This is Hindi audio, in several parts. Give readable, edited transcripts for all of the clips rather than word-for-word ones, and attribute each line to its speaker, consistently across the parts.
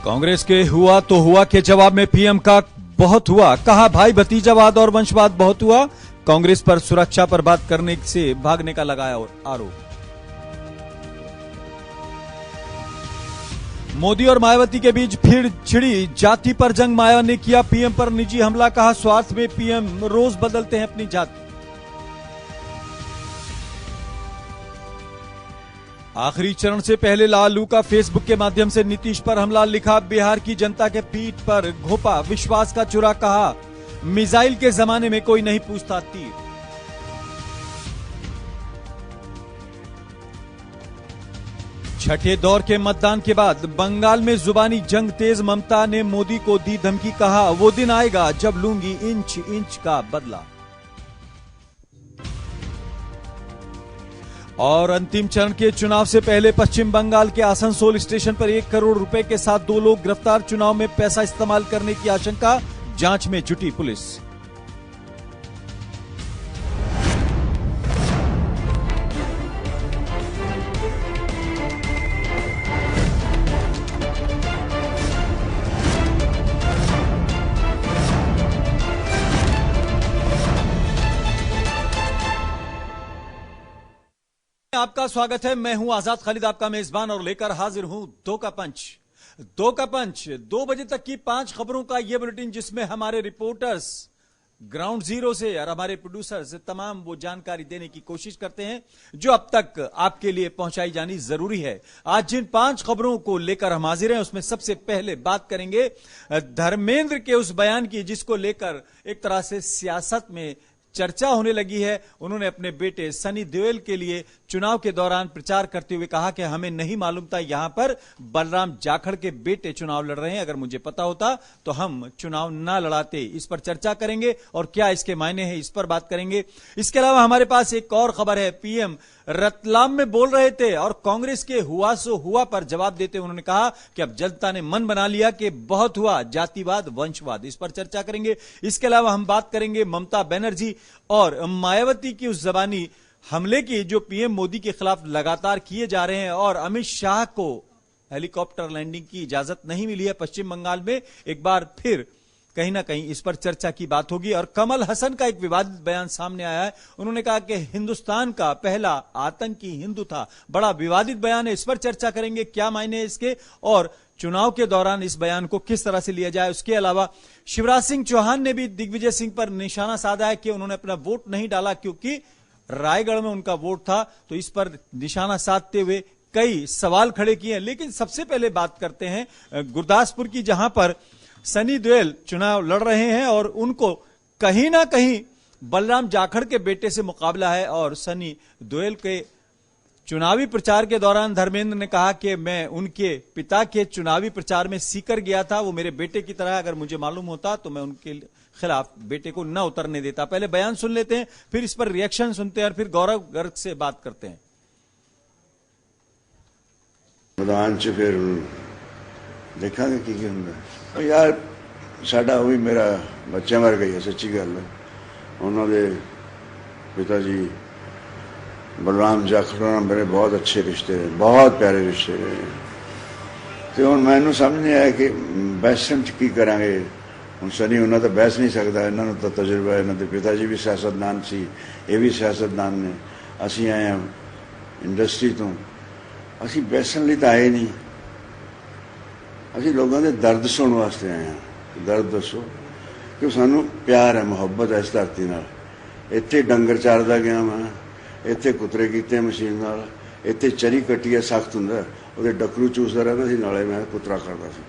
Speaker 1: कांग्रेस के हुआ तो हुआ के जवाब में पीएम का बहुत हुआ, कहा भाई भतीजावाद और वंशवाद बहुत हुआ। कांग्रेस पर सुरक्षा पर बात करने से भागने का लगाया आरोप। मोदी और मायावती के बीच फिर छिड़ी जाति पर जंग, माया ने किया पीएम पर निजी हमला, कहा स्वार्थ में पीएम रोज बदलते हैं अपनी जाति। आखिरी चरण से पहले लालू का फेसबुक के माध्यम से नीतीश पर हमला, लिखा बिहार की जनता के पीठ पर घोपा विश्वास का चुरा, कहा मिसाइल के जमाने में कोई नहीं पूछता तीर। छठे दौर के मतदान के बाद बंगाल में जुबानी जंग तेज, ममता ने मोदी को दी धमकी, कहा वो दिन आएगा जब लूंगी इंच इंच का बदला। और अंतिम चरण के चुनाव से पहले पश्चिम बंगाल के आसनसोल स्टेशन पर 1 करोड़ रुपए के साथ 2 लोग गिरफ्तार, चुनाव में पैसा इस्तेमाल करने की आशंका, जांच में जुटी पुलिस। आपका स्वागत है, मैं हूं आजाद खालिद, आपका मेजबान, और लेकर हाजिर हूं दो का पंच। 2 बजे तक की 5 खबरों का यह बुलेटिन, जिसमें हमारे रिपोर्टर्स ग्राउंड जीरो से और हमारे प्रोड्यूसर्स तमाम वो जानकारी देने की कोशिश करते हैं जो अब तक आपके लिए पहुंचाई जानी जरूरी है। आज जिन 5 खबरों को लेकर हम हाजिर हैं, उसमें सबसे पहले बात करेंगे धर्मेंद्र के उस बयान की जिसको लेकर एक तरह से सियासत में चर्चा होने लगी है। उन्होंने अपने बेटे सनी देओल के लिए चुनाव के दौरान प्रचार करते हुए कहा कि हमें नहीं मालूम था यहां पर बलराम जाखड़ के बेटे चुनाव लड़ रहे हैं, अगर मुझे पता होता तो हम चुनाव ना लड़ाते। इस पर चर्चा करेंगे और क्या इसके मायने हैं, इस पर बात करेंगे। इसके अलावा हमारे पास एक और खबर है, पीएम रतलाम में बोल रहे थे और कांग्रेस के हुआ सो हुआ पर जवाब देते उन्होंने कहा कि अब जनता ने मन बना लिया कि बहुत हुआ जातिवाद वंशवाद, इस पर चर्चा करेंगे। इसके अलावा हम बात करेंगे ममता बनर्जी और मायावती की उस जबानी हमले की जो पीएम मोदी के खिलाफ लगातार किए जा रहे हैं, और अमित शाह को हेलीकॉप्टर लैंडिंग की इजाजत नहीं मिली है पश्चिम बंगाल में। एक बार फिर कहीं ना कहीं इस पर चर्चा की बात होगी। और कमल हसन का एक विवादित बयान सामने आया है, उन्होंने कहा कि हिंदुस्तान का पहला आतंकी हिंदू था, बड़ा विवादित बयान है, इस पर चर्चा करेंगे क्या मायने हैं इसके, और चुनाव के दौरान इस बयान को किस तरह से लिया जाए। उसके अलावा शिवराज सिंह चौहान ने भी दिग्विजय सिंह पर निशाना साधा है कि उन्होंने अपना वोट नहीं डाला क्योंकि रायगढ़ में उनका वोट था, तो इस पर निशाना साधते हुए कई सवाल खड़े किए हैं। लेकिन सबसे पहले बात करते हैं गुरदासपुर की, जहां पर सनी देओल चुनाव लड़ रहे हैं और उनको कहीं ना कहीं बलराम जाखड़ के बेटे से मुकाबला है। और सनी देओल के चुनावी प्रचार के दौरान धर्मेंद्र ने कहा कि मैं उनके पिता के चुनावी प्रचार में सीकर गया था, वो मेरे बेटे की तरह, अगर मुझे मालूम होता तो मैं उनके खिलाफ बेटे को न उतरने देता। पहले बयान सुन लेते हैं, फिर इस पर रिएक्शन सुनते हैं और फिर गौरव गर्ग से बात करते हैं।
Speaker 2: मैदान च फिर देखा की होंगे यार, साडा वो भी मेरा बच्चे वर्गा ही है, सच्ची गल है। उन्होंने पिता जी बलराम जाखड़ मेरे बहुत अच्छे रिश्ते रहे, बहुत प्यारे रिश्ते रहे। तो हम मैनू समझ नहीं आया कि बहसन च की करांगे। हम सनी उन्होंने तो बहस नहीं सकता, इन्होंने तो तजुर्बा है, इन्होंने पिता जी भी सियासतदान सी, ये भी सियासतदान ने। असी आए हैं इंडस्ट्री तो, असी बहसन लिए तो आए नहीं, असी लोगों के दर्द सुनने वास्ते आए हैं। दर्द दसो कि सानू प्यार है, मुहब्बत है इस धरती नाल। इत्थे डंगर चारदा गया मैं, इत्थे कुतरे कीते मशीन नाल, इत्थे चरी कट्टी है सख्त हुंदा, उहदे डकरू चूसदा रहंदा सी, नाले मैं कुतरा करदा सी।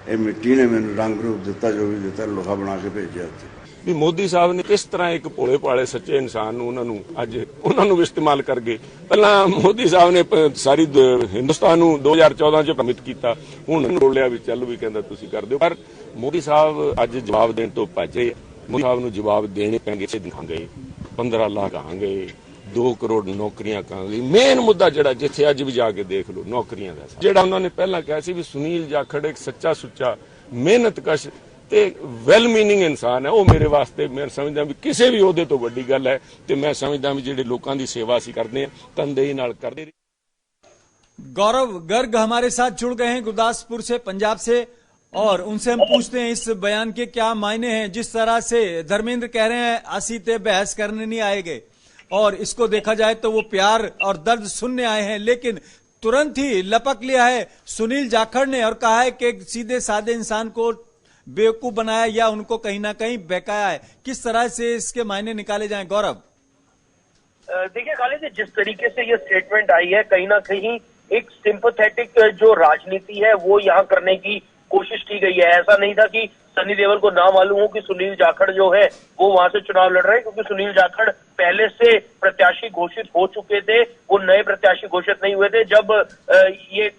Speaker 2: ये मिट्टी ने मैनू रंग रूप दिता, जो भी दिता, लोहा बना के भेजा उत्थे।
Speaker 3: भी मोदी साहब ने किस तरह एक भोले भाले सच्चे इंसान ਨੂੰ ਉਹਨਾਂ ਨੂੰ ਅੱਜ ਉਹਨਾਂ ਨੂੰ ਇਸਤੇਮਾਲ ਕਰ ਗਏ। ਪਹਿਲਾਂ ਮੋਦੀ ਸਾਹਿਬ ਨੇ ਸਾਰੀ ਹਿੰਦੁਸਤਾਨ ਨੂੰ 2014 ਚ ਭ੍ਰਮਿਤ ਕੀਤਾ, ਹੁਣ ਰੋਲਿਆ ਵੀ ਚੱਲ ਵੀ ਕਹਿੰਦਾ ਤੁਸੀਂ ਕਰ ਦਿਓ। ਪਰ ਮੋਦੀ ਸਾਹਿਬ ਅੱਜ ਜਵਾਬ ਦੇਣ ਤੋਂ ਭੱਜ ਰਹੇ। ਮੋਦੀ ਸਾਹਿਬ ਨੂੰ ਜਵਾਬ ਦੇਣੇ ਪੈਣਗੇ, ਇਸੇ ਦਿਖਾਂਗੇ 15 ਲੱਖ ਕਹਾਂਗੇ, 2 ਕਰੋੜ ਨੌਕਰੀਆਂ ਕਹਾਂਗੇ। ਮੇਨ ਮੁੱਦਾ ਜਿਹੜਾ ਜਿੱਥੇ ਅੱਜ ਵੀ ਜਾ ਕੇ ਦੇਖ ਲਓ ਨੌਕਰੀਆਂ ਦਾ, ਜਿਹੜਾ ਉਹਨਾਂ ਨੇ ਪਹਿਲਾਂ ਕਿਹਾ ਸੀ ਵੀ ਸੁਨੀਲ ਜਾਖੜ ਇੱਕ ਸੱਚਾ ਸੁੱਚਾ ਮਿਹਨਤਕਸ਼ ਤੇ ਵੈਲ ਮੀਨਿੰਗ ਇਨਸਾਨ ਹੈ, ਉਹ ਮੇਰੇ ਵਾਸਤੇ ਮੈਂ ਸਮਝਦਾ ਵੀ ਕਿਸੇ ਵੀ ਉਹਦੇ ਤੋਂ ਵੱਡੀ ਗੱਲ ਹੈ। ਤੇ ਮੈਂ ਸਮਝਦਾ ਵੀ ਜਿਹੜੇ ਲੋਕਾਂ ਦੀ ਸੇਵਾ ਅਸੀਂ ਕਰਦੇ ਹਾਂ ਤਨਦੇਹੀ ਨਾਲ ਕਰਦੇ।
Speaker 1: गौरव गर्ग हमारे साथ जुड़ गए हैं गुरदासपुर से, पंजाब से। और उनसे हम पूछते हैं इस बयान के क्या मायने हैं। जिस तरह से धर्मेंद्र कह रहे हैं असीते बहस करने नहीं आएंगे, और इसको देखा जाए तो वो प्यार और दर्द सुनने आए हैं, लेकिन तुरंत ही लपक लिया है सुनील जाखड़ ने और कहा है कि सीधे साधे इंसान को बेवकूफ बनाया या उनको कहीं ना कहीं बहकाया है। किस तरह से इसके मायने निकाले जाएं गौरव?
Speaker 4: देखिए खालिद, जिस तरीके से ये स्टेटमेंट आई है, कहीं ना कहीं एक सिंपैथेटिक जो राजनीति है वो यहाँ करने की कोशिश की गई है। ऐसा नहीं था कि सनी देओल को ना मालूम हो कि सुनील जाखड़ जो है वो वहां से चुनाव लड़ रहे हैं, क्योंकि सुनील जाखड़ पहले से प्रत्याशी घोषित हो चुके थे, वो नए प्रत्याशी घोषित नहीं हुए थे। जब ये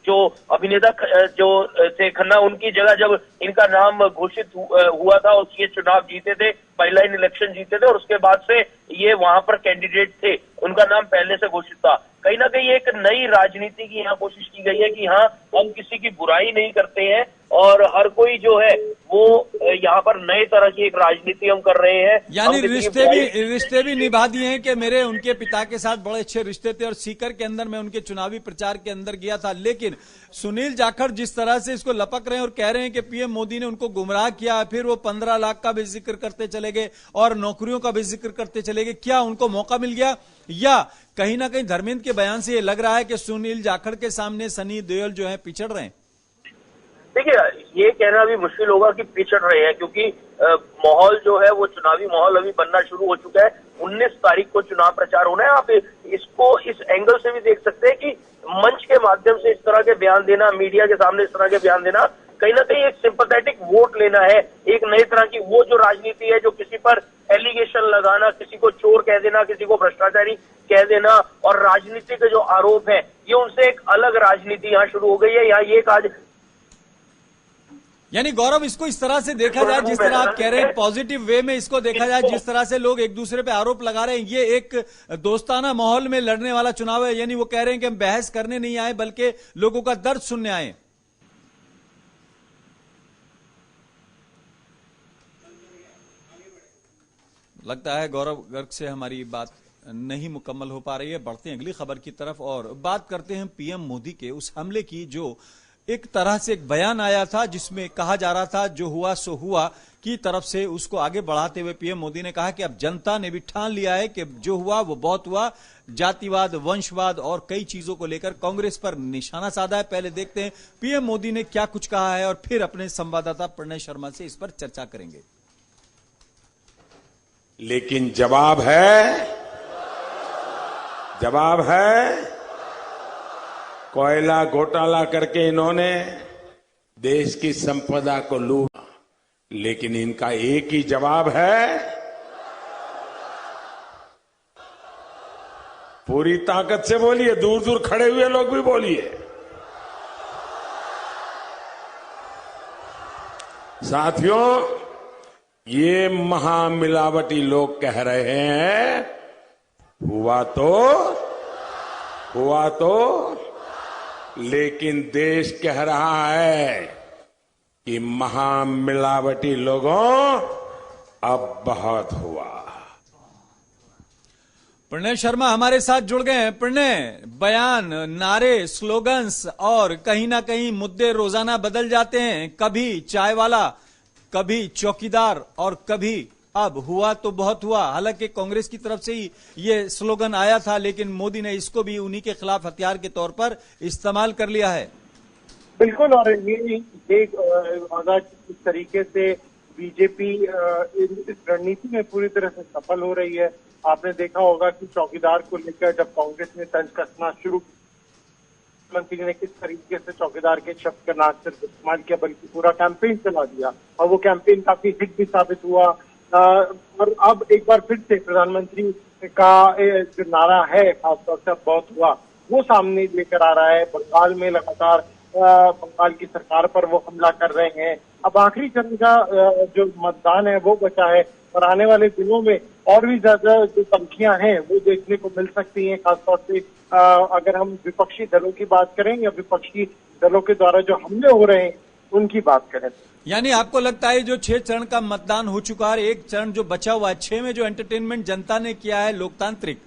Speaker 4: जो अभिनेता जो थे खन्ना, उनकी जगह जब इनका नाम घोषित हुआ था और ये चुनाव जीते थे, पहला इन इलेक्शन जीते थे, और उसके बाद से ये वहां पर कैंडिडेट थे, उनका नाम पहले से घोषित था। कहीं ना कहीं एक नई राजनीति की यहाँ कोशिश की गई है कि हाँ, हम किसी की बुराई नहीं करते हैं और हर कोई जो है वो यहाँ पर नए तरह की एक राजनीति हम कर रहे हैं।
Speaker 1: यानी रिश्ते भी निभा दिए हैं कि मेरे उनके पिता के साथ बड़े अच्छे रिश्ते थे और सीकर के अंदर मैं उनके चुनावी प्रचार के अंदर गया था। लेकिन सुनील जाखड़ जिस तरह से इसको लपक रहे हैं और कह रहे हैं कि पीएम मोदी ने उनको गुमराह किया, फिर वो 15 लाख का भी जिक्र करते चले गए और नौकरियों का भी जिक्र करते चले गए, क्या उनको मौका मिल गया? या कहीं ना कहीं धर्मेंद्र के बयान से ये लग रहा है कि सुनील जाखड़ के सामने सनी देओल जो है पिछड़ रहे हैं?
Speaker 4: देखिए, ये कहना भी मुश्किल होगा कि पिछड़ रहे हैं, क्योंकि माहौल जो है वो चुनावी माहौल अभी बनना शुरू हो चुका है। 19 तारीख को चुनाव प्रचार होना है। आप इसको इस एंगल से भी देख सकते हैं कि मंच के माध्यम से इस तरह के बयान देना, मीडिया के सामने इस तरह के बयान देना, कहीं ना कहीं एक सिंपैथेटिक वोट लेना है, एक नई तरह की वो जो राजनीति है, जो किसी पर एलिगेशन लगाना, किसी को चोर कह देना, किसी को भ्रष्टाचारी कह देना और राजनीति के जो आरोप है, ये उनसे एक अलग राजनीति यहाँ शुरू हो गई है। यहाँ ये आज
Speaker 1: यानी गौरव, इसको इस तरह से देखा जाए, जिस तरह आप कह रहे हैं पॉजिटिव वे में इसको देखा जाए, जिस तरह से लोग एक दूसरे पे आरोप लगा रहे हैं, ये एक दोस्ताना माहौल में लड़ने वाला चुनाव है। यानी वो कह रहे हैं कि हम बहस करने नहीं आए बल्कि लोगों का दर्द सुनने आए। लगता है गौरव गर्ग से हमारी बात नहीं मुकम्मल हो पा रही है। बढ़ते हैं अगली खबर की तरफ और बात करते हैं पीएम मोदी के उस हमले की, जो एक तरह से एक बयान आया था जिसमें कहा जा रहा था जो हुआ सो हुआ की तरफ से। उसको आगे बढ़ाते हुए पीएम मोदी ने कहा कि अब जनता ने भी ठान लिया है कि जो हुआ वो बहुत हुआ। जातिवाद, वंशवाद और कई चीजों को लेकर कांग्रेस पर निशाना साधा है। पहले देखते हैं पीएम मोदी ने क्या कुछ कहा है और फिर अपने संवाददाता प्रणय शर्मा से इस पर चर्चा करेंगे।
Speaker 5: लेकिन जवाब है कोयला घोटाला करके इन्होंने देश की संपदा को लूटा, लेकिन इनका एक ही जवाब है, पूरी ताकत से बोलिए, दूर दूर खड़े हुए लोग भी बोलिए। साथियों, ये महामिलावटी लोग कह रहे हैं हुआ तो, लेकिन देश कह रहा है कि महामिलावटी लोगों अब बहुत हुआ।
Speaker 1: प्रणय शर्मा हमारे साथ जुड़ गए हैं। प्रणय, बयान, नारे, स्लोगन्स और कहीं ना कहीं मुद्दे रोजाना बदल जाते हैं, कभी चाय वाला, कभी चौकीदार और कभी अब हुआ तो बहुत हुआ। हालांकि कांग्रेस की तरफ से ही ये स्लोगन आया था, लेकिन मोदी ने इसको भी उन्हीं के खिलाफ हथियार के तौर पर इस्तेमाल कर लिया है।
Speaker 6: बिल्कुल, और ये इस तरीके से बीजेपी इस रणनीति में पूरी तरह से सफल हो रही है। आपने देखा होगा कि चौकीदार को लेकर जब कांग्रेस ने तंज कसना शुरू, मंत्री ने किस तरीके से चौकीदार के शब्द का ना सिर्फ इस्तेमाल किया बल्कि पूरा कैंपेन चला दिया, और वो कैंपेन काफी हिट भी साबित हुआ। और अब एक बार फिर से प्रधानमंत्री का जो नारा है खासतौर से बहुत हुआ, वो सामने लेकर आ रहा है। बंगाल में लगातार बंगाल की सरकार पर वो हमला कर रहे हैं। अब आखिरी चरण का जो मतदान है वो बचा है, और आने वाले दिनों में और भी ज्यादा जो धमकियां हैं वो देखने को मिल सकती हैं। खासतौर से अगर हम विपक्षी दलों की बात करें या विपक्षी दलों के द्वारा जो हमले हो रहे हैं उनकी बात करें।
Speaker 1: यानी आपको लगता है जो 6 चरण का मतदान हो चुका है, एक चरण जो बचा हुआ है, 6 में जो एंटरटेनमेंट जनता ने किया है लोकतांत्रिक,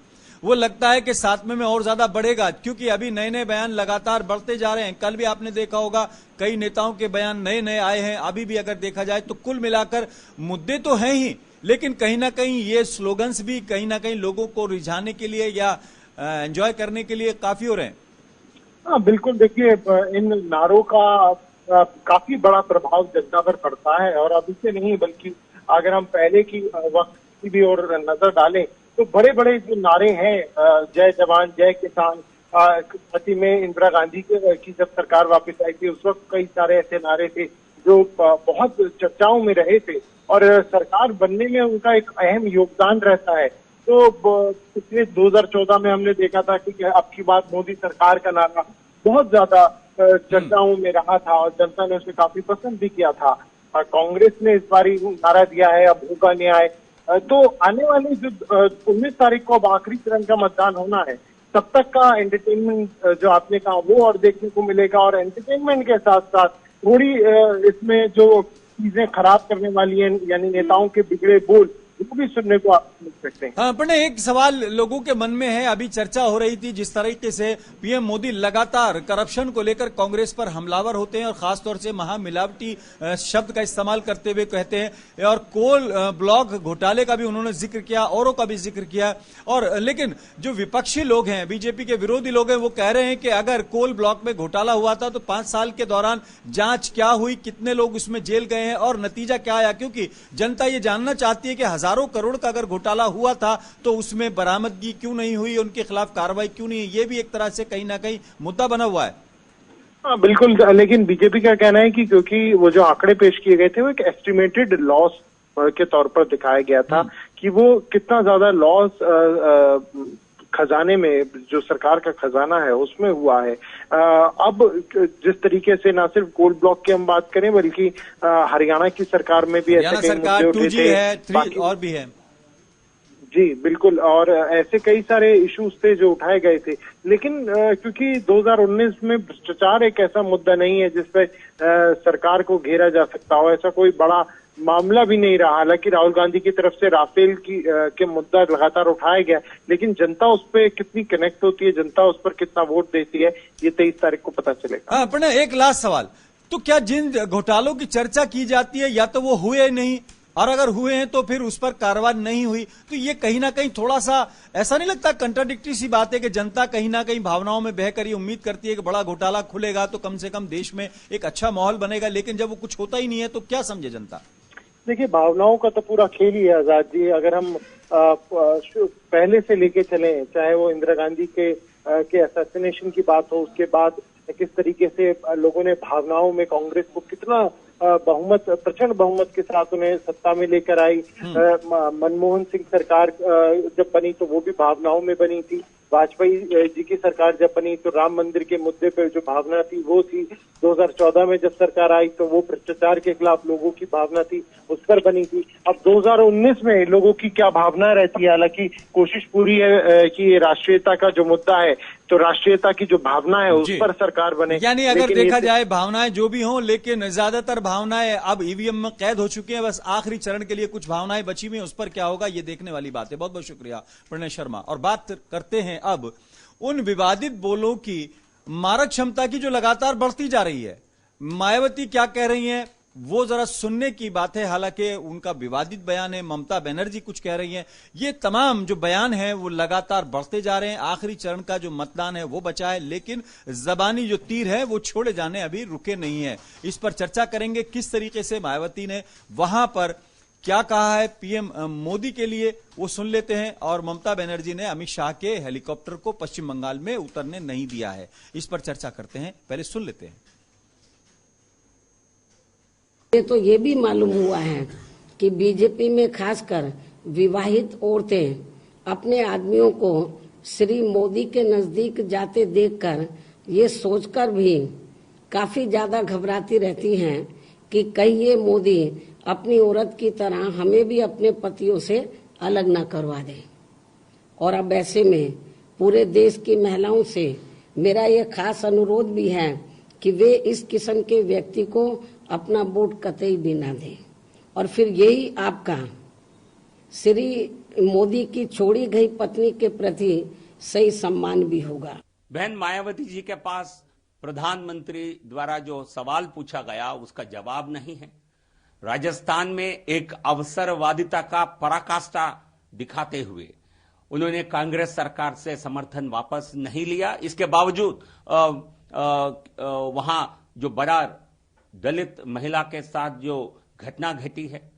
Speaker 1: वो लगता है कि 7वें में और ज्यादा बढ़ेगा, क्योंकि अभी नए नए बयान लगातार बढ़ते जा रहे हैं। कल भी आपने देखा होगा कई नेताओं के बयान नए नए आए हैं। अभी भी अगर देखा जाए तो कुल मिलाकर मुद्दे तो हैं ही, लेकिन कहीं ना कहीं ये स्लोगन्स भी कहीं ना कहीं लोगों को रिझाने के लिए या एंजॉय करने के लिए काफी हो रहे हैं।
Speaker 6: हाँ बिल्कुल, देखिए इन नारों का काफी बड़ा प्रभाव जनता पर पड़ता है, और अभी से नहीं बल्कि अगर हम पहले की वक्त की भी और नजर डालें तो बड़े बड़े जो नारे हैं, जय जवान जय किसान, पति में इंदिरा गांधी की जब सरकार वापस आई थी उस वक्त कई सारे ऐसे नारे थे जो बहुत चर्चाओं में रहे थे, और सरकार बनने में उनका एक अहम योगदान रहता है। तो पिछले 2014 में हमने देखा था कि अब की बात मोदी सरकार का नारा बहुत ज्यादा चर्चाओं में रहा था और जनता ने उसे काफी पसंद भी किया था। कांग्रेस ने इस बार नारा दिया है अब होगा न्याय। तो आने वाली जो 19 तारीख को अब आखिरी चरण का मतदान होना है, तब तक का एंटरटेनमेंट जो आपने कहा वो और देखने को मिलेगा, और एंटरटेनमेंट के साथ साथ थोड़ी इसमें जो चीजें खराब करने वाली हैं यानी नेताओं के बिगड़े बोल वो भी सुनने को आप मिल सकते हैं।
Speaker 1: हाँ, पर एक सवाल लोगों के मन में है, अभी चर्चा हो रही थी जिस तरीके से पीएम मोदी लगातार करप्शन को लेकर कांग्रेस पर हमलावर होते हैं और खासतौर से महामिलावटी शब्द का इस्तेमाल करते हुए कहते हैं, और कोल ब्लॉक घोटाले का भी उन्होंने जिक्र किया, औरों का भी जिक्र किया। और लेकिन जो विपक्षी लोग हैं, बीजेपी के विरोधी लोग हैं, वो कह रहे हैं कि अगर कोल ब्लॉक में घोटाला हुआ था तो 5 साल के दौरान जांच क्या हुई, कितने लोग उसमें जेल गए हैं और नतीजा क्या आया, क्योंकि जनता ये जानना चाहती है कि हजारों करोड़ का अगर घोटाला हुआ था तो उसमें बरामदगी क्यों नहीं हुई, उनके खिलाफ कार्रवाई क्यों नहीं हुई। ये भी एक तरह से कहीं ना कहीं मुद्दा बना हुआ है।
Speaker 6: हाँ बिल्कुल, लेकिन बीजेपी का कहना है कि क्योंकि वो जो आंकड़े पेश किए गए थे वो एक एस्टिमेटेड लॉस के तौर पर दिखाया गया था कि वो कितना ज्यादा लॉस खजाने में, जो सरकार का खजाना है उसमें हुआ है। अब जिस तरीके से ना सिर्फ कोल ब्लॉक की हम बात करें बल्कि हरियाणा की सरकार में भी ऐसे कई मुद्दे उठे थे,
Speaker 1: है 3 और भी है।
Speaker 6: जी बिल्कुल, और ऐसे कई सारे इश्यूज थे जो उठाए गए थे, लेकिन क्योंकि 2019 में भ्रष्टाचार एक ऐसा मुद्दा नहीं है जिसपे सरकार को घेरा जा सकता हो, ऐसा कोई बड़ा मामला भी नहीं रहा। हालांकि राहुल गांधी की तरफ से राफेल के मुद्दा लगातार उठाया गया, लेकिन जनता उस पर कितनी कनेक्ट होती है, जनता उस पर कितना वोट देती है, ये 23 तारीख को पता चलेगा।
Speaker 1: हाँ, पर एक लास्ट सवाल, तो क्या जिन घोटालों की चर्चा की जाती है या तो वो हुए नहीं, और अगर हुए हैं तो फिर उस पर कार्रवाई नहीं हुई, तो ये कहीं ना कहीं थोड़ा सा ऐसा नहीं लगता कंट्राडिक्टरी सी बात है कि जनता कहीं ना कहीं भावनाओं में बहकर ये उम्मीद करती है कि बड़ा घोटाला खुलेगा तो कम से कम देश में एक अच्छा माहौल बनेगा, लेकिन जब वो कुछ होता ही नहीं है तो क्या समझे जनता।
Speaker 6: देखिए, भावनाओं का तो पूरा खेल ही है आजाद जी। अगर हम पहले से लेके चले, चाहे वो इंदिरा गांधी के असैसिनेशन की बात हो, उसके बाद किस तरीके से लोगों ने भावनाओं में कांग्रेस को कितना बहुमत, प्रचंड बहुमत के साथ उन्हें सत्ता में लेकर आई। मनमोहन सिंह सरकार जब बनी तो वो भी भावनाओं में बनी थी। वाजपेयी जी की सरकार जब बनी तो राम मंदिर के मुद्दे पर जो भावना थी वो थी। 2014 में जब सरकार आई तो वो भ्रष्टाचार के खिलाफ लोगों की भावना थी, उस पर बनी थी। अब 2019 में लोगों की क्या भावना रहती है, हालांकि कोशिश पूरी है कि राष्ट्रीयता का जो मुद्दा है तो राष्ट्रीयता की जो भावना है उस पर सरकार बने।
Speaker 1: यानी अगर देखा जाए भावनाएं जो भी हों, लेकिन ज्यादातर भावनाएं अब ईवीएम में कैद हो चुकी हैं, बस आखिरी चरण के लिए कुछ भावनाएं बची हुई हैं, उस पर क्या होगा ये देखने वाली बात है। बहुत बहुत शुक्रिया प्रणय शर्मा। और बात करते हैं अब उन विवादित बोलों की मारक क्षमता की जो लगातार बढ़ती जा रही है। मायावती क्या कह रही हैं वो जरा सुनने की बात है। हालांकि उनका विवादित बयान है, ममता बनर्जी कुछ कह रही हैं, ये तमाम जो बयान है वो लगातार बढ़ते जा रहे हैं। आखिरी चरण का जो मतदान है वो बचा है, लेकिन जबानी जो तीर है वो छोड़े जाने अभी रुके नहीं है। इस पर चर्चा करेंगे किस तरीके से मायावती ने वहां पर क्या कहा है पीएम मोदी के लिए, वो सुन लेते हैं। और ममता बनर्जी ने अमित शाह के हेलीकॉप्टर को पश्चिम बंगाल में उतरने नहीं दिया है, इस पर चर्चा करते हैं, पहले सुन लेते हैं।
Speaker 7: तो ये भी मालूम हुआ है कि बीजेपी में खासकर विवाहित औरतें अपने आदमियों को श्री मोदी के नजदीक जाते देखकर ये सोचकर भी काफी ज्यादा घबराती रहती हैं कि कहीं ये मोदी अपनी औरत की तरह हमें भी अपने पतियों से अलग न करवा दे। और अब ऐसे में पूरे देश की महिलाओं से मेरा ये खास अनुरोध भी है कि वे इस किस्म के व्यक्ति को अपना वोट कतई भी ना दें। और फिर यही आपका श्री मोदी की छोड़ी गई पत्नी के प्रति सही सम्मान भी होगा।
Speaker 8: बहन मायावती जी के पास प्रधानमंत्री द्वारा जो सवाल पूछा गया उसका जवाब नहीं है। राजस्थान में एक अवसरवादिता का पराकाष्ठा दिखाते हुए उन्होंने कांग्रेस सरकार से समर्थन वापस नहीं लिया। इसके बावजूद वहां जो बड़ा दलित महिला के साथ जो घटना घटी है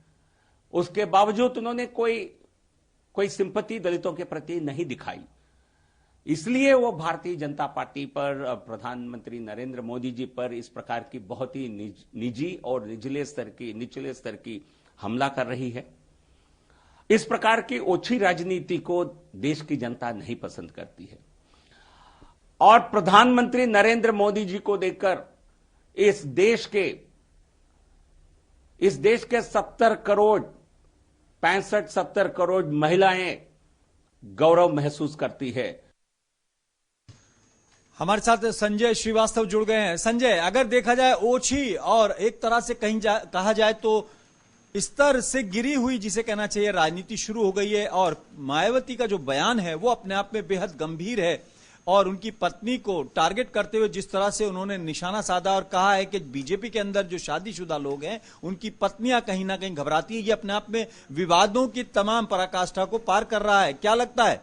Speaker 8: उसके बावजूद उन्होंने कोई सिंपैथी दलितों के प्रति नहीं दिखाई। इसलिए वो भारतीय जनता पार्टी पर, प्रधानमंत्री नरेंद्र मोदी जी पर इस प्रकार की बहुत ही निजी और निचले स्तर की हमला कर रही है। इस प्रकार की ओछी राजनीति को देश की जनता नहीं पसंद करती है और प्रधानमंत्री नरेंद्र मोदी जी को देखकर इस देश के 65-70 करोड़ महिलाएं गौरव महसूस करती है।
Speaker 1: हमारे साथ संजय श्रीवास्तव जुड़ गए हैं। संजय, अगर देखा जाए ओछी और एक तरह से कहा जाए तो स्तर से गिरी हुई जिसे कहना चाहिए राजनीति शुरू हो गई है और मायावती का जो बयान है वो अपने आप में बेहद गंभीर है और उनकी पत्नी को टारगेट करते हुए जिस तरह से उन्होंने निशाना साधा और कहा है कि बीजेपी के अंदर जो शादीशुदा लोग हैं उनकी पत्नियां कहीं ना कहीं घबराती है, ये अपने आप में विवादों की तमाम पराकाष्ठा को पार कर रहा है। क्या लगता है?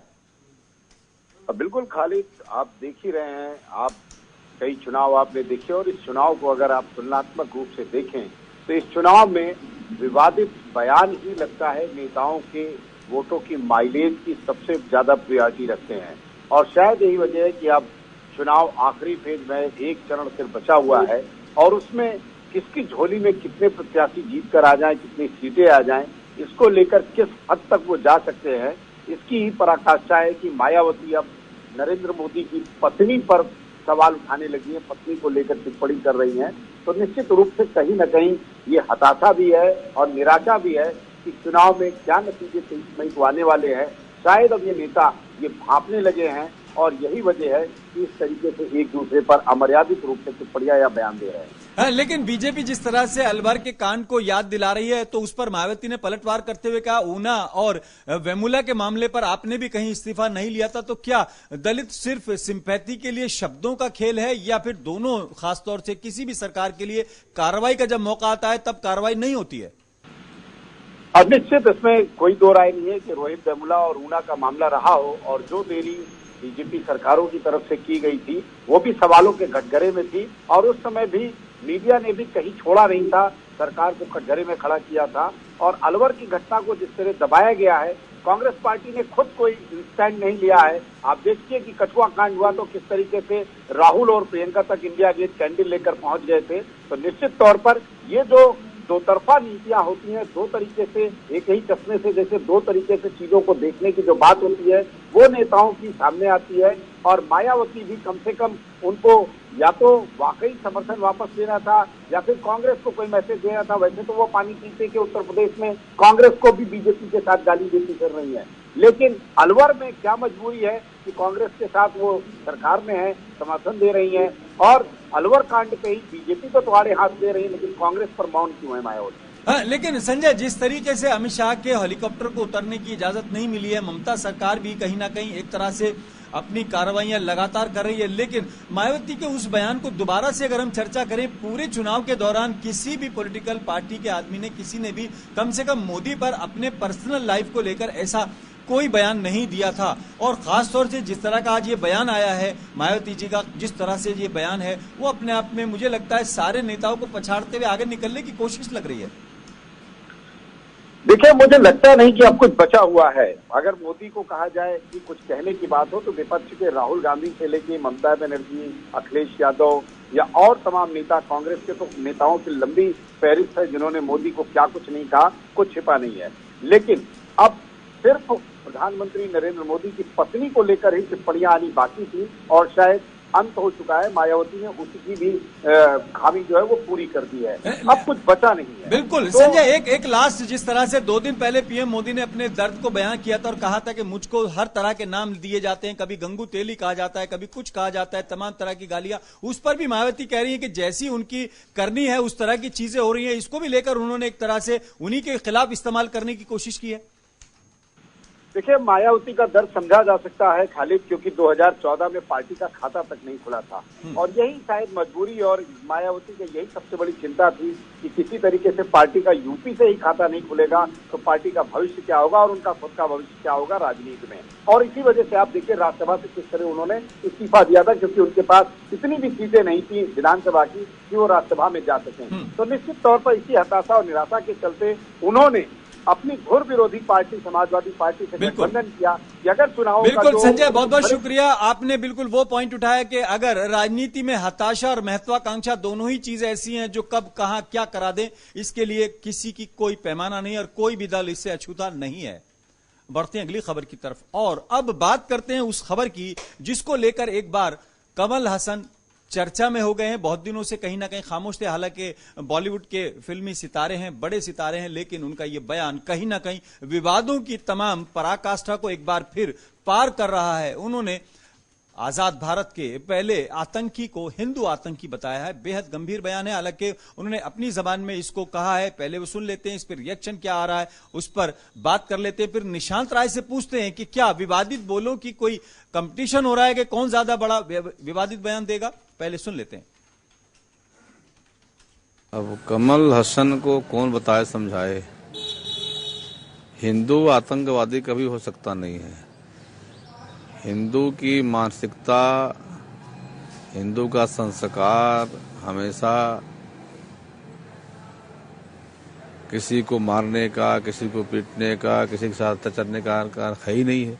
Speaker 9: बिल्कुल खालिद, आप देख ही रहे हैं, आप कई चुनाव आपने देखे और इस चुनाव को अगर आप तुलनात्मक रूप से देखें तो इस चुनाव में विवादित बयान ही लगता है नेताओं के वोटों की माइलेज की सबसे ज्यादा प्रायोरिटी रखते हैं और शायद यही वजह है कि अब चुनाव आखिरी फेज में एक चरण सिर्फ बचा हुआ है और उसमें किसकी झोली में कितने प्रत्याशी जीत कर आ जाएं, कितनी सीटें आ जाएं, इसको लेकर किस हद तक वो जा सकते हैं, इसकी ही पराकाष्ठा है कि मायावती अब नरेंद्र मोदी की पत्नी पर सवाल उठाने लगी है, पत्नी को लेकर टिप्पणी कर रही हैं। तो निश्चित रूप से कहीं न कहीं ये हताशा भी है और निराशा भी है कि चुनाव में क्या नतीजे 23 मई को आने वाले हैं। शायद अब ये नेता ये भांपने लगे हैं और यही वजह है कि इस तरीके से एक दूसरे पर अमर्यादित रूप से टिप्पणियां या बयान दे रहे हैं।
Speaker 1: लेकिन बीजेपी जिस तरह से अलवर के कांड को याद दिला रही है तो उस पर मायावती ने पलटवार करते हुए कहा ऊना और वेमुला के मामले पर आपने भी कहीं इस्तीफा नहीं लिया था, तो क्या दलित सिर्फ सिंपैथी के लिए शब्दों का खेल है या फिर दोनों, खासतौर से किसी भी सरकार के लिए कार्रवाई का जब मौका आता है तब कार्रवाई नहीं होती है?
Speaker 9: और निश्चित इसमें कोई दो राय नहीं है कि रोहित वेमुला और ऊना का मामला रहा हो और जो देरी बीजेपी सरकारों की तरफ से की गई थी वो भी सवालों के कटघरे में थी और उस समय भी मीडिया ने भी कहीं छोड़ा नहीं था, सरकार को कटघरे में खड़ा किया था। और अलवर की घटना को जिस तरह दबाया गया है, कांग्रेस पार्टी ने खुद कोई स्टैंड नहीं लिया है। आप देखिए कि कठुआ कांड हुआ तो किस तरीके से राहुल और प्रियंका तक इंडिया गेट कैंडल लेकर पहुंच गए थे। तो निश्चित तौर पर ये जो दो तरफा नीतियां होती हैं, दो तरीके से एक ही चश्मे से जैसे दो तरीके से चीजों को देखने की जो बात होती है वो नेताओं की सामने आती है। और मायावती भी कम से कम उनको या तो वाकई समर्थन वापस लेना था या फिर कांग्रेस को कोई मैसेज देना था। वैसे तो वो पानी पीते के उत्तर प्रदेश में कांग्रेस को भी बीजेपी के साथ गाली देती कर रही है, लेकिन अलवर में क्या मजबूरी है कि कांग्रेस के साथ वो सरकार में है, समर्थन दे रही है और अलवर कांड पे ही बीजेपी तो तुम्हारे हाथ दे रही है, लेकिन कांग्रेस पर मौन क्यों है मायावती?
Speaker 1: लेकिन संजय, जिस तरीके से अमित शाह के हेलीकॉप्टर को उतरने की इजाजत नहीं मिली है, ममता सरकार भी कहीं ना कहीं एक तरह से अपनी कार्रवाइयां लगातार कर रही है, लेकिन मायावती के उस बयान को दोबारा से अगर हम चर्चा करें, पूरे चुनाव के दौरान किसी भी पॉलिटिकल पार्टी के आदमी ने, किसी ने भी कम से कम मोदी पर अपने पर्सनल लाइफ को लेकर ऐसा कोई बयान नहीं दिया था। और खास तौर से जिस तरह का आज ये बयान आया है मायावती जी का, जिस तरह से ये बयान है वो अपने आप में मुझे लगता है सारे नेताओं को पछाड़ते हुए आगे निकलने की कोशिश लग रही है।
Speaker 9: देखिए, मुझे लगता नहीं कि अब कुछ बचा हुआ है। अगर मोदी को कहा जाए कि कुछ कहने की बात हो तो विपक्ष के राहुल गांधी से लेके ममता बनर्जी, अखिलेश यादव या और तमाम नेता, कांग्रेस के तो नेताओं की लंबी फहरिस्त है जिन्होंने मोदी को क्या कुछ नहीं कहा, कुछ छिपा नहीं है। लेकिन अब सिर्फ प्रधानमंत्री नरेंद्र मोदी की पत्नी को लेकर ही टिप्पणियां आनी बाकी थी और शायद अंत हो चुका है। मायावती ने उसकी भी खामी जो है वो पूरी कर दी है, अब कुछ बचा नहीं है।
Speaker 1: बिल्कुल तो, संजय, एक लास्ट, जिस तरह से 2 दिन पहले पीएम मोदी ने अपने दर्द को बयान किया था और कहा था कि मुझको हर तरह के नाम दिए जाते हैं, कभी गंगू तेली कहा जाता है, कभी कुछ कहा जाता है, तमाम तरह की गालियां, उस पर भी मायावती कह रही है कि जैसी उनकी करनी है उस तरह की चीजें हो रही है। इसको भी लेकर उन्होंने एक तरह से उन्हीं के खिलाफ इस्तेमाल करने की कोशिश की है।
Speaker 9: देखिए, मायावती का दर्द समझा जा सकता है खालिद, क्योंकि 2014 में पार्टी का खाता तक नहीं खुला था और यही शायद मजबूरी और मायावती की यही सबसे बड़ी चिंता थी कि किसी तरीके से पार्टी का यूपी से ही खाता नहीं खुलेगा तो पार्टी का भविष्य क्या होगा और उनका खुद का भविष्य क्या होगा राजनीति में। और इसी वजह से आप देखिए राज्यसभा से किस तरह उन्होंने इस्तीफा दिया था, क्योंकि उनके पास इतनी भी सीटें नहीं थी विधानसभा की कि वो राज्यसभा में जा सकें। तो निश्चित तौर पर इसी हताशा और निराशा के चलते उन्होंने अपनी घोर विरोधी पार्टी समाजवादी पार्टी से गठबंधन किया कि अगर चुनाव
Speaker 1: बिल्कुल संजय, बहुत बहुत शुक्रिया। आपने बिल्कुल वो पॉइंट उठाया कि अगर राजनीति में हताशा और महत्वाकांक्षा दोनों ही चीज ऐसी हैं जो कब कहां क्या करा दें, इसके लिए किसी की कोई पैमाना नहीं और कोई भी दल इससे अछूता नहीं है। बढ़ते हैं अगली खबर की तरफ और अब बात करते हैं उस खबर की जिसको लेकर एक बार कमल हसन चर्चा में हो गए हैं। बहुत दिनों से कहीं ना कहीं खामोश थे, हालांकि बॉलीवुड के फिल्मी सितारे हैं, बड़े सितारे हैं, लेकिन उनका यह बयान कहीं ना कहीं विवादों की तमाम पराकाष्ठा को एक बार फिर पार कर रहा है। उन्होंने आजाद भारत के पहले आतंकी को हिंदू आतंकी बताया है। बेहद गंभीर बयान है, हालांकि उन्होंने अपनी जबान में इसको कहा है। पहले वो सुन लेते हैं इस पर रिएक्शन क्या आ रहा है, उस पर बात कर लेते हैं। फिर निशांत राय से पूछते हैं कि क्या विवादित बोलों की कोई कंपटीशन हो रहा है कि कौन ज्यादा बड़ा विवादित बयान देगा। पहले सुन लेते हैं।
Speaker 10: अब कमल हसन को कौन बताए समझाए, हिंदू आतंकवादी कभी हो सकता नहीं है। हिंदू की मानसिकता, हिंदू का संस्कार हमेशा किसी को मारने का, किसी को पीटने का, किसी के साथ चलने का है ही नहीं है।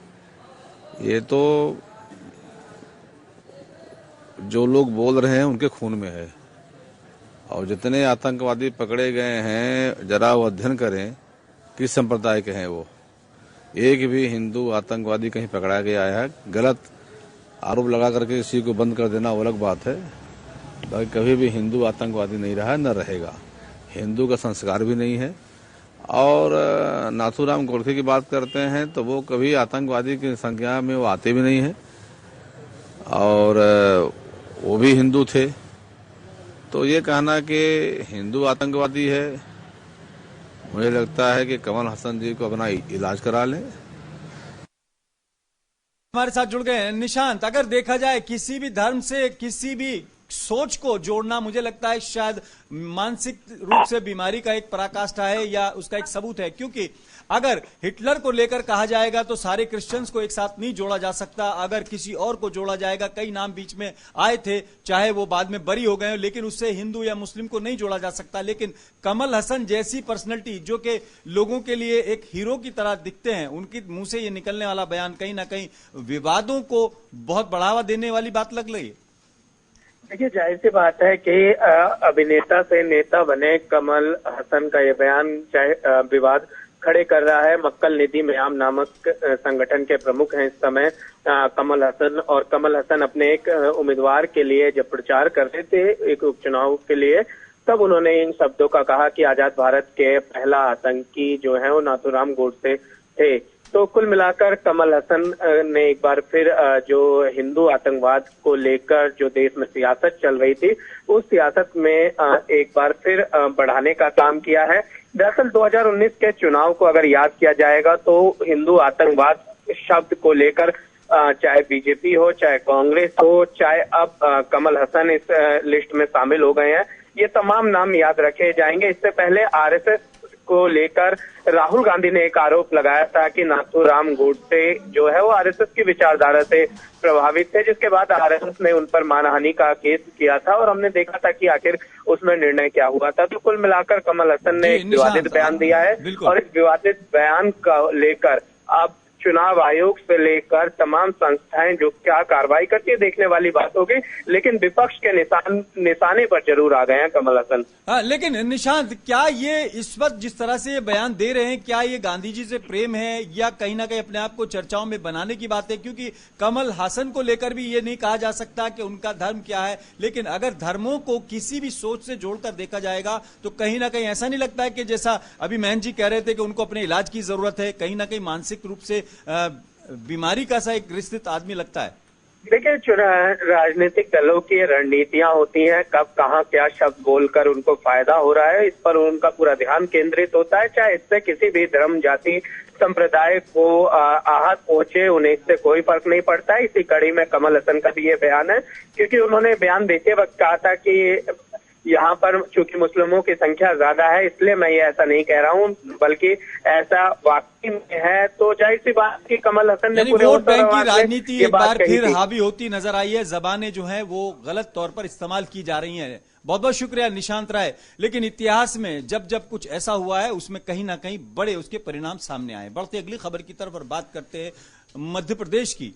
Speaker 10: ये तो जो लोग बोल रहे हैं उनके खून में है। और जितने आतंकवादी पकड़े गए हैं जरा वो अध्ययन करें किस संप्रदाय के हैं वो। एक भी हिंदू आतंकवादी कहीं पकड़ा गया है, गलत आरोप लगा करके किसी को बंद कर देना वो अलग बात है। बाकी कभी भी हिंदू आतंकवादी नहीं रहा, न रहेगा। हिंदू का संस्कार भी नहीं है। और नाथूराम गोडसे की बात करते हैं तो वो कभी आतंकवादी की संख्या में वो आते भी नहीं है और वो भी हिंदू थे। तो ये कहना कि हिंदू आतंकवादी है, मुझे लगता है कि कमल हसन जी को अपना इलाज करा लें।
Speaker 1: हमारे साथ जुड़ गए निशांत। अगर देखा जाए किसी भी धर्म से किसी भी सोच को जोड़ना, मुझे लगता है शायद मानसिक रूप से बीमारी का एक पराकाष्ठा है या उसका एक सबूत है, क्योंकि अगर हिटलर को लेकर कहा जाएगा तो सारे क्रिश्चियंस को एक साथ नहीं जोड़ा जा सकता। अगर किसी और को जोड़ा जाएगा, कई नाम बीच में आए थे, चाहे वो बाद में बरी हो गए, लेकिन उससे हिंदू या मुस्लिम को नहीं जोड़ा जा सकता। लेकिन कमल हसन जैसी पर्सनैलिटी जो कि लोगों के लिए एक हीरो की तरह दिखते हैं, उनके मुंह से ये निकलने वाला बयान कहीं ना कहीं विवादों को बहुत बढ़ावा देने वाली बात लग रही है।
Speaker 4: देखिए, जाहिर सी बात है कि अभिनेता से नेता बने कमल हसन का ये बयान चाहे विवाद खड़े कर रहा है। मक्कल निधि म्याम नामक संगठन के प्रमुख हैं इस समय कमल हसन, और कमल हसन अपने एक उम्मीदवार के लिए जब प्रचार कर रहे थे एक उपचुनाव के लिए, तब उन्होंने इन शब्दों का कहा कि आजाद भारत के पहला आतंकी जो है वो नाथूराम गोडसे थे। तो कुल मिलाकर कमल हसन ने एक बार फिर जो हिंदू आतंकवाद को लेकर जो देश में सियासत चल रही थी, उस सियासत में एक बार फिर बढ़ाने का काम किया है। दरअसल 2019 के चुनाव को अगर याद किया जाएगा तो हिंदू आतंकवाद शब्द को लेकर चाहे बीजेपी हो, चाहे कांग्रेस हो, चाहे अब कमल हसन इस लिस्ट में शामिल हो गए हैं, ये तमाम नाम याद रखे जाएंगे। इससे पहले आरएसएस को लेकर राहुल गांधी ने एक आरोप लगाया था कि नाथूराम गोडसे जो है वो आरएसएस की विचारधारा से प्रभावित थे, जिसके बाद आरएसएस ने उन पर मानहानि का केस किया था और हमने देखा था कि आखिर उसमें निर्णय क्या हुआ था। तो कुल मिलाकर कमल हसन ने एक विवादित बयान दिया है और इस विवादित बयान का लेकर अब चुनाव आयोग से लेकर तमाम संस्थाएं जो क्या कार्रवाई करती है देखने वाली बात होगी, लेकिन विपक्ष के निशाने पर जरूर आ गए हैं कमल हसन।
Speaker 1: लेकिन निशांत, क्या ये इस वक्त जिस तरह से ये बयान दे रहे हैं, क्या ये गांधी जी से प्रेम है या कहीं ना कहीं अपने आप को चर्चाओं में बनाने की बात है? क्योंकि कमल हसन को लेकर भी ये नहीं कहा जा सकता कि उनका धर्म क्या है, लेकिन अगर धर्मों को किसी भी सोच से जोड़कर देखा जाएगा तो कहीं ना कहीं ऐसा नहीं लगता है कि जैसा अभी महन जी कह रहे थे कि उनको अपने इलाज की जरूरत है, कहीं ना कहीं मानसिक रूप से बीमारी का सा एक ग्रसित आदमी लगता है?
Speaker 11: देखिए, राजनीतिक दलों की रणनीतियां होती हैं, कब कहां क्या शब्द बोलकर उनको फायदा हो रहा है, इस पर उनका पूरा ध्यान केंद्रित होता है। चाहे इससे किसी भी धर्म, जाति, संप्रदाय को आहत पहुंचे, उन्हें इससे कोई फर्क नहीं पड़ता है। इसी कड़ी में कमल हसन का भी ये बयान है, क्योंकि उन्होंने बयान देते वक्त कहा था कि यहाँ पर चूंकि मुस्लिमों की संख्या ज्यादा है, इसलिए मैं ये ऐसा नहीं कह रहा हूँ, बल्कि ऐसा वाकई में है। तो जाहिर सी बात की कमल हसन ने पूरे
Speaker 1: वोट बैंक की राजनीति एक बार फिर हावी होती नजर आई है। जबानें जो हैं वो गलत तौर पर इस्तेमाल की जा रही हैं। बहुत बहुत शुक्रिया निशांत राय। लेकिन इतिहास में जब जब कुछ ऐसा हुआ है उसमें कहीं ना कहीं बड़े उसके परिणाम सामने आए। बढ़ते अगली खबर की तरफ और बात करते हैं मध्य प्रदेश की।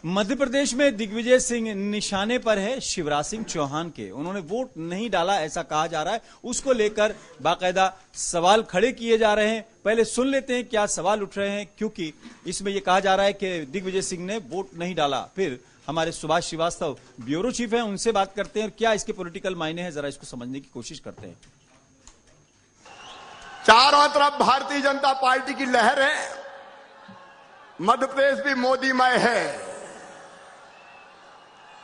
Speaker 1: मध्य प्रदेश में दिग्विजय सिंह निशाने पर है शिवराज सिंह चौहान के। उन्होंने वोट नहीं डाला ऐसा कहा जा रहा है, उसको लेकर बाकायदा सवाल खड़े किए जा रहे हैं। पहले सुन लेते हैं क्या सवाल उठ रहे हैं, क्योंकि इसमें यह कहा जा रहा है कि दिग्विजय सिंह ने वोट नहीं डाला। फिर हमारे सुभाष श्रीवास्तव ब्यूरो चीफ हैं, उनसे बात करते हैं और क्या इसके पॉलिटिकल मायने हैं, जरा इसको समझने की कोशिश करते हैं।
Speaker 12: चारों तरफ भारतीय जनता पार्टी की लहर है, मध्य प्रदेश भी मोदीमय है,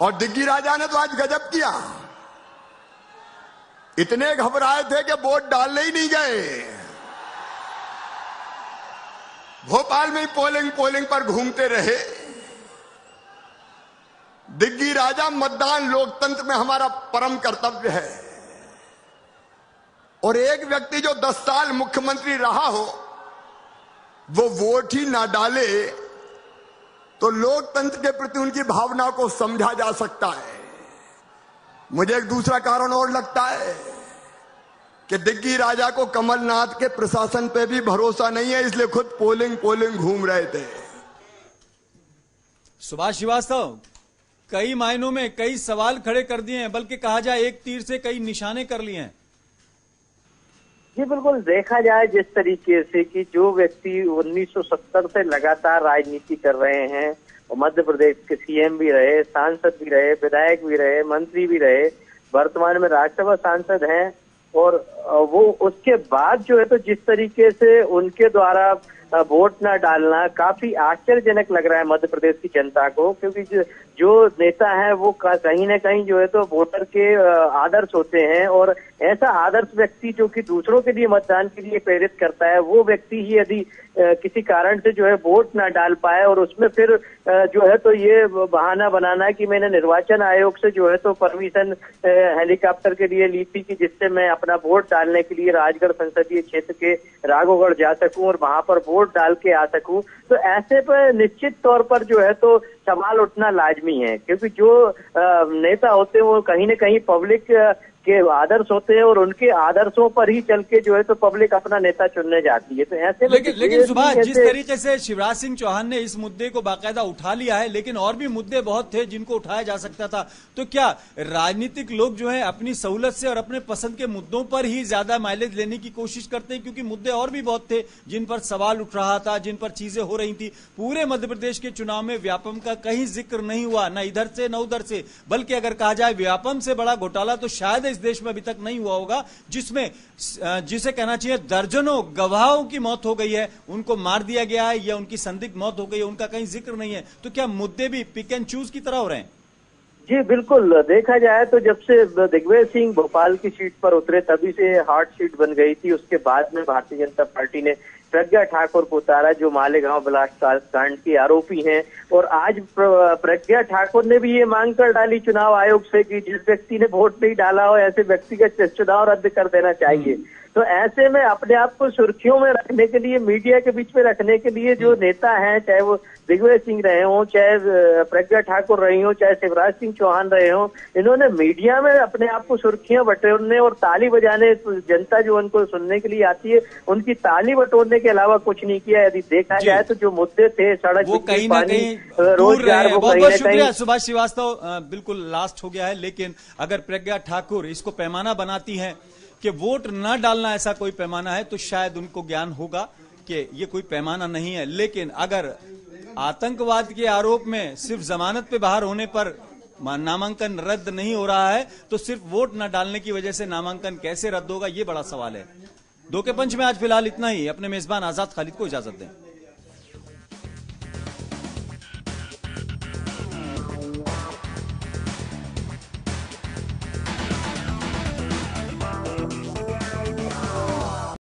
Speaker 12: और दिग्गी राजा ने तो आज गजब किया। इतने घबराए थे कि वोट डालने ही नहीं गए। भोपाल में पोलिंग पर घूमते रहे। दिग्गी राजा, मतदान लोकतंत्र में हमारा परम कर्तव्य है, और एक व्यक्ति जो 10 साल मुख्यमंत्री रहा हो वो वोट ही ना डाले तो लोकतंत्र के प्रति उनकी भावना को समझा जा सकता है। मुझे एक दूसरा कारण और लगता है कि दिग्गी राजा को कमलनाथ के प्रशासन पे भी भरोसा नहीं है, इसलिए खुद पोलिंग घूम रहे थे।
Speaker 1: सुभाष श्रीवास्तव, कई मायनों में कई सवाल खड़े कर दिए हैं, बल्कि कहा जाए एक तीर से कई निशाने कर लिए हैं।
Speaker 11: जी बिल्कुल, देखा जाए जिस तरीके से कि जो व्यक्ति 1970 से लगातार राजनीति कर रहे हैं, और मध्य प्रदेश के सीएम भी रहे, सांसद भी रहे, विधायक भी रहे, मंत्री भी रहे, वर्तमान में राज्यसभा सांसद हैं, और वो उसके बाद जो है तो जिस तरीके से उनके द्वारा वोट न डालना काफी आश्चर्यजनक लग रहा है मध्य प्रदेश की जनता को, क्योंकि जो नेता है वो कहीं ना कहीं जो है तो वोटर के आदर्श होते हैं, और ऐसा आदर्श व्यक्ति जो कि दूसरों के लिए मतदान के लिए प्रेरित करता है, वो व्यक्ति ही यदि किसी कारण से जो है वोट ना डाल पाए, और उसमें फिर जो है तो ये बहाना बनाना कि मैंने निर्वाचन आयोग से जो है तो परमिशन हेलीकॉप्टर के लिए ली थी कि जिससे मैं अपना वोट डालने के लिए राजगढ़ संसदीय क्षेत्र के राघोगढ़ जा सकूं और वहां पर वोट डाल के आ सकूं, तो ऐसे पर निश्चित तौर पर जो है तो सवाल उठना लाजमी है, क्योंकि जो नेता होते हैं वो कहीं न कहीं पब्लिक के आदर्श होते हैं, और उनके आदर्शों पर ही चल के जो है तो पब्लिक अपना नेता चुनने जाती है। तो ऐसे
Speaker 1: लेकिन सुभाष, जिस तरीके से शिवराज सिंह चौहान ने इस मुद्दे को बाकायदा उठा लिया है, लेकिन और भी मुद्दे बहुत थे जिनको उठाया जा सकता था, तो क्या राजनीतिक लोग जो है अपनी सहूलत से और अपने पसंद के मुद्दों पर ही ज्यादा माइलेज लेने की कोशिश करते हैं, क्योंकि मुद्दे और भी बहुत थे जिन पर सवाल उठ रहा था, जिन पर चीजें हो रही थी। पूरे मध्य प्रदेश के चुनाव में व्यापम का कहीं जिक्र नहीं हुआ, न इधर से न उधर से, बल्कि अगर कहा जाए व्यापम से बड़ा घोटाला तो शायद इस देश में अभी तक नहीं हुआ होगा, जिसमें जिसे कहना चाहिए दर्जनों गवाहों की मौत हो गई है, उनको मार दिया गया है या उनकी संदिग्ध मौत हो गई है, उनका कहीं जिक्र नहीं है। तो क्या मुद्दे भी पिक एंड चूज की तरह हो रहे हैं?
Speaker 11: जी बिल्कुल, देखा जाए तो जब से दिग्विजय सिंह भोपाल की सीट पर उतरे तभी से हार्ड सीट बन गई थी। उसके बाद में भारतीय जनता पार्टी ने प्रज्ञा ठाकुर को उतारा, जो मालेगांव ब्लास्ट कांड की आरोपी हैं, और आज प्रज्ञा ठाकुर ने भी ये मांग कर डाली चुनाव आयोग से कि जिस व्यक्ति ने वोट नहीं डाला हो ऐसे व्यक्ति का चुनाव रद्द कर देना चाहिए। तो ऐसे में अपने आप को सुर्खियों में रखने के लिए, मीडिया के बीच में रखने के लिए जो नेता हैं, चाहे वो दिग्विजय सिंह रहे हों, चाहे प्रज्ञा ठाकुर रही हो, चाहे शिवराज सिंह चौहान रहे हों, इन्होंने मीडिया में अपने आप को सुर्खियां बटोरने और ताली बजाने, जनता जो उनको सुनने के लिए आती है उनकी ताली बटोरने के अलावा कुछ नहीं किया। यदि देखा जाए तो जो मुद्दे थे, सड़क,
Speaker 1: वो कहीं ना कहीं रोजगार, वो बहुत बहुत शुक्रिया सुभाष श्रीवास्तव, बिल्कुल लास्ट हो गया है। लेकिन अगर प्रज्ञा ठाकुर इसको पैमाना बनाती है कि वोट न डालना ऐसा कोई पैमाना है, तो शायद उनको ज्ञान होगा कि ये कोई पैमाना नहीं है। लेकिन अगर आतंकवाद के आरोप में सिर्फ जमानत पे बाहर होने पर नामांकन रद्द नहीं हो रहा है, तो सिर्फ वोट न डालने की वजह से नामांकन कैसे रद्द होगा, ये बड़ा सवाल है। दो के पंच में आज फिलहाल इतना ही। अपने मेजबान आजाद खालिद को इजाजत दें।